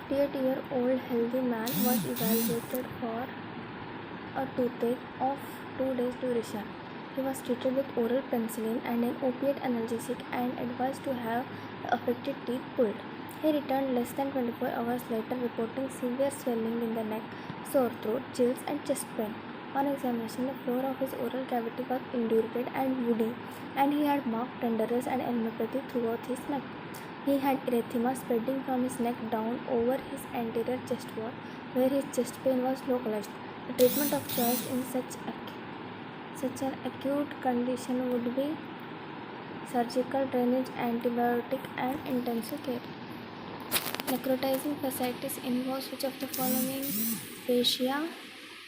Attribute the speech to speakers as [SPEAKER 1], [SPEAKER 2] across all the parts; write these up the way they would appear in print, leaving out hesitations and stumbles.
[SPEAKER 1] 38-year-old healthy man was evaluated for a toothache of 2 days duration. He was treated with oral penicillin and an opiate analgesic and advised to have the affected teeth pulled. He returned less than 24 hours later reporting severe swelling in the neck, sore throat, chills and chest pain. On examination, the floor of his oral cavity was indurated and woody, and he had marked tenderness and erythropathy throughout his neck. He had erythema spreading from his neck down over his anterior chest wall, where his chest pain was localized. The treatment of choice in such an acute condition would be surgical drainage, antibiotic, and intensive care. Necrotizing fasciitis involves which of the following? Fascia,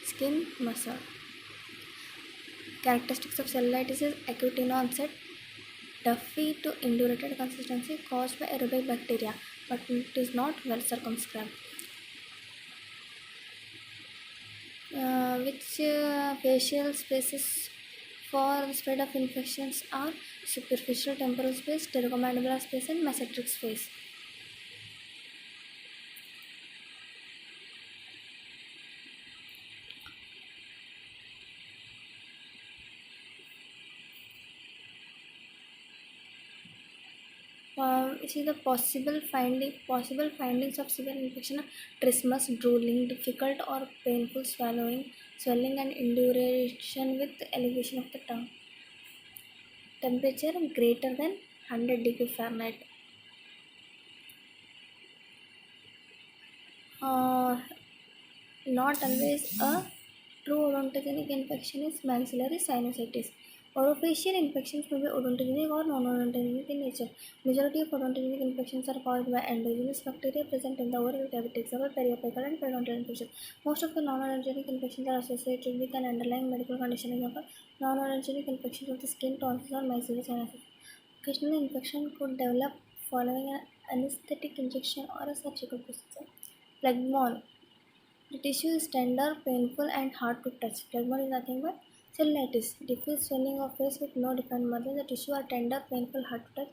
[SPEAKER 1] skin, muscle. Characteristics of cellulitis is acute in onset, duffy to indurated consistency caused by aerobic bacteria, but it is not well circumscribed. Which facial spaces for the spread of infections are superficial temporal space, pterygomandibular space, and mesenteric space. Which is the possible findings of severe infection: trismus, drooling, difficult or painful swallowing, swelling and induration with elevation of the tongue. Temperature greater than 100 degree Fahrenheit. Not always a true odontogenic infection is maxillary sinusitis. Orofacial infections may be odontogenic or non-odontogenic in nature. Majority of odontogenic infections are caused by endogenous bacteria present in the oral cavity, example periopical and periodontal infection. Most of the non-odontogenic infections are associated with an underlying medical condition, example non-odontogenic infections of the skin, tonsils, or maxillary sinuses. Occasional infection could develop following an anesthetic injection or a surgical procedure. Phlegmon. The tissue is tender, painful, and hard to touch. Phlegmon is nothing but cellulitis. Diffuse swelling of face with no defined margin. The tissue are tender, painful, hard to touch.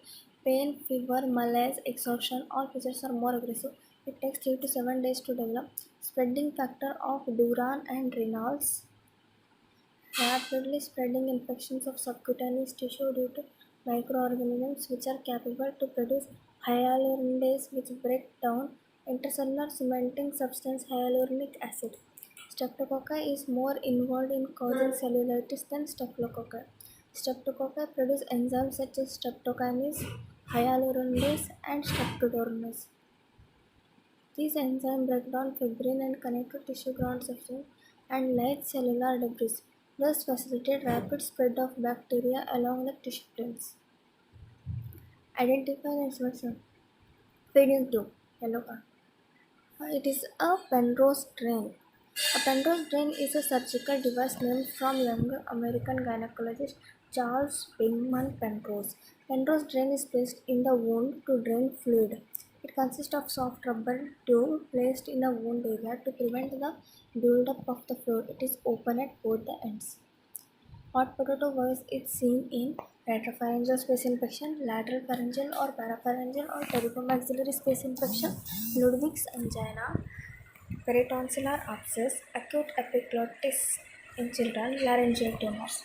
[SPEAKER 1] Pain, fever, malaise, exhaustion. All features are more aggressive. It takes 3 to 7 days to develop. Spreading factor of Duran and Reynolds. Rapidly spreading infections of subcutaneous tissue due to microorganisms which are capable to produce hyaluronidase which break down intercellular cementing substance hyaluronic acid. Streptococci is more involved in causing cellulitis than staphylococcus. Streptococci produce enzymes such as streptokinase, hyaluronidase, and streptodominase. These enzymes break down fibrin and connect to tissue ground substance and light cellular debris, thus facilitate rapid spread of bacteria along the tissue planes. Identify the instruction. Feeding tube, yellow card. It is a Penrose drain. A Penrose drain is a surgical device named from young American gynecologist Charles Bingman Penrose. Penrose drain is placed in the wound to drain fluid. It consists of soft rubber tube placed in a wound area to prevent the buildup of the fluid. It is open at both the ends. Hot potato virus is seen in retropharyngeal space infection, lateral pharyngeal or parapharyngeal or pterygomaxillary space infection, Ludwig's angina, peritonsillar abscess, acute epiglottis in children, laryngeal tumors.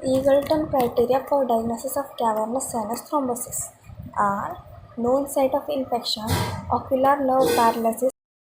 [SPEAKER 1] Eagleton criteria for diagnosis of cavernous sinus thrombosis are known site of infection, ocular nerve paralysis,